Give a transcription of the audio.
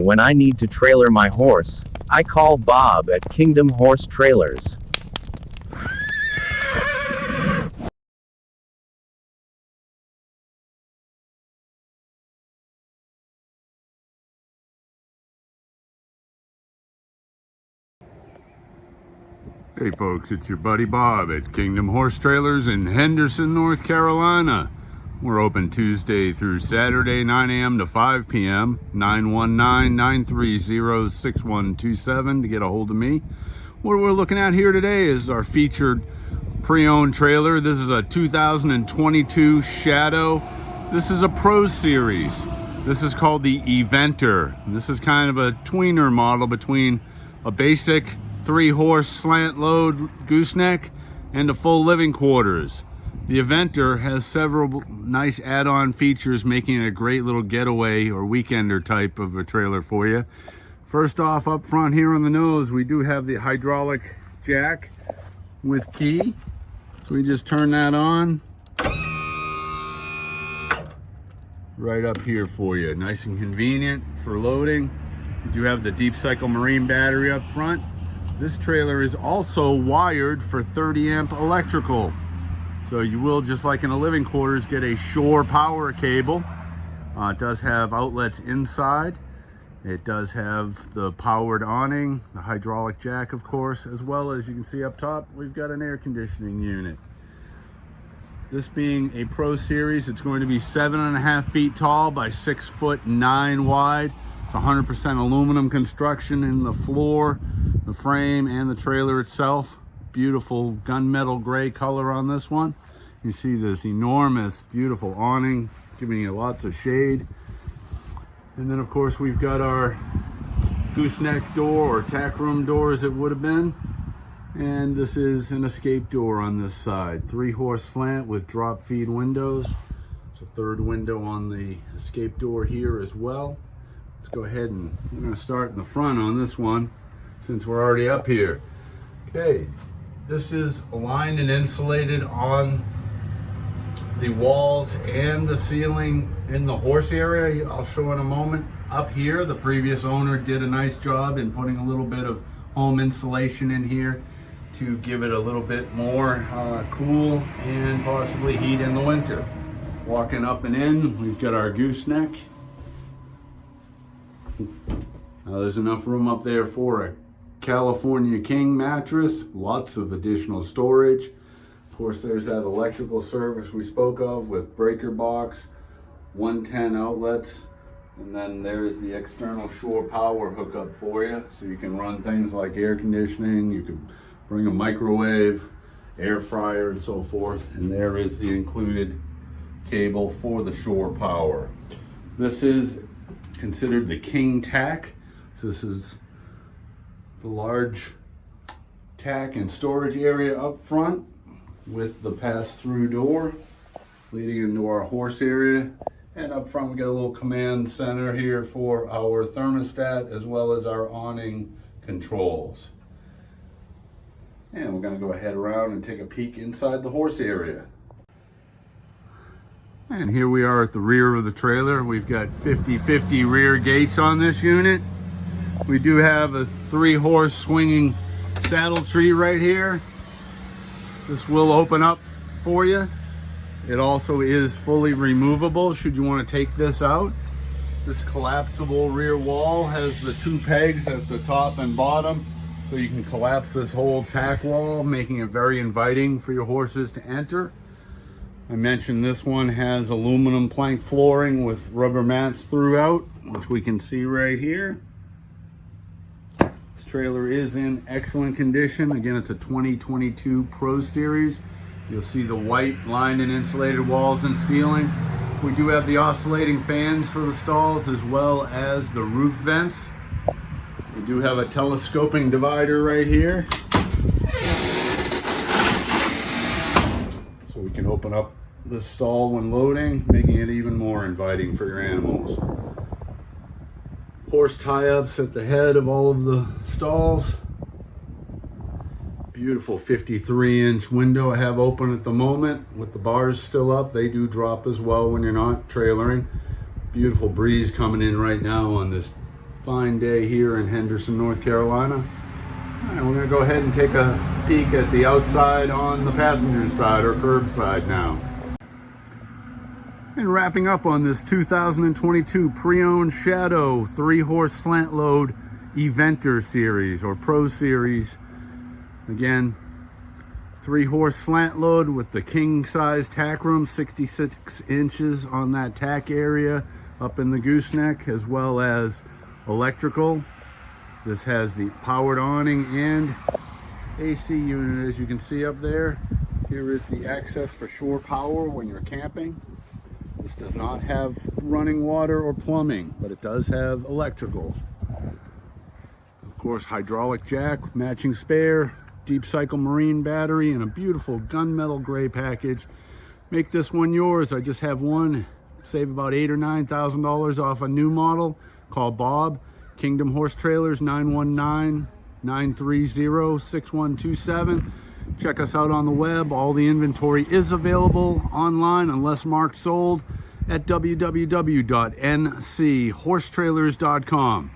When I need to trailer my horse, I call Bob at Kingdom Horse Trailers. Hey folks, it's your buddy Bob at Kingdom Horse Trailers in Henderson, North Carolina. We're open Tuesday through Saturday, 9 a.m. to 5 p.m. 919-930-6127 to get a hold of me. What we're looking at here today is our featured pre-owned trailer. This is a 2022 Shadow. This is a Pro Series. This is called the Eventer. This is kind of a tweener model between a basic 3-horse slant load gooseneck and a full living quarters. The Eventer has several nice add-on features, making it a great little getaway or weekender type of a trailer for you. First off, up front here on the nose, we do have the hydraulic jack with key. So we just turn that on. Right up here for you. Nice and convenient for loading. We do have the deep cycle marine battery up front. This trailer is also wired for 30 amp electrical. So you will, just like in the living quarters, get a shore power cable. It does have outlets inside. It does have the powered awning, the hydraulic jack, of course, as well as you can see up top, we've got an air conditioning unit. This being a Pro Series, it's going to be 7.5 feet tall by 6'9" wide. It's 100% aluminum construction in the floor, the frame, and the trailer itself. Beautiful gunmetal gray color on this one. You see this enormous, beautiful awning, giving you lots of shade. And then, of course, we've got our gooseneck door, or tack room door as it would have been. And this is an escape door on this side. 3-horse slant with drop feed windows. There's a third window on the escape door here as well. Let's go ahead and we're going to start in the front on this one since we're already up here. Okay, this is lined and insulated on the walls and the ceiling in the horse area. I'll show in a moment. Up here, the previous owner did a nice job in putting a little bit of home insulation in here to give it a little bit more cool and possibly heat in the winter. Walking up and in, we've got our gooseneck. Now there's enough room up there for a California King mattress, lots of additional storage. Of course, there's that electrical service we spoke of with breaker box, 110 outlets, and then there's the external shore power hookup for you, so you can run things like air conditioning, you can bring a microwave, air fryer, and so forth. And there is the included cable for the shore power. This is considered the King Tack. So this is the large tack and storage area up front with the pass-through door leading into our horse area. And up front we got a little command center here for our thermostat as well as our awning controls. And we're going to go ahead around and take a peek inside the horse area. And here we are at the rear of the trailer. We've got 50/50 rear gates on this unit. We do have a 3-horse swinging saddle tree right here. This will open up for you. It also is fully removable should you want to take this out. This collapsible rear wall has the 2 pegs at the top and bottom, so you can collapse this whole tack wall, making it very inviting for your horses to enter. I mentioned this one has aluminum plank flooring with rubber mats throughout, which we can see right here. This trailer is in excellent condition. Again, it's a 2022 Pro Series. You'll see the white lined and insulated walls and ceiling. We do have the oscillating fans for the stalls as well as the roof vents. We do have a telescoping divider right here. So we can open up the stall when loading, making it even more inviting for your animals. Horse tie-ups at the head of all of the stalls. Beautiful 53-inch window I have open at the moment with the bars still up. They do drop as well when you're not trailering. Beautiful breeze coming in right now on this Fine day here in Henderson, North Carolina. All right, we're gonna go ahead and take a peek at the outside on the passenger side or curbside now. And wrapping up on this 2022 pre-owned Shadow 3-horse slant load Eventer series or Pro series. Again, 3-horse slant load with the king size tack room, 66 inches on that tack area up in the gooseneck, as well as electrical. This has the powered awning and AC unit, as you can see up there. Here is the access for shore power when you're camping. This does not have running water or plumbing, but it does have electrical. Of course, hydraulic jack, matching spare, deep cycle marine battery, and a beautiful gunmetal gray package. Make this one yours. I just have one. Save about $8,000 or $9,000 off a new model. Call Bob, Kingdom Horse Trailers, 919-930-6127. Check us out on the web. All the inventory is available online unless marked sold at www.nchorsetrailers.com.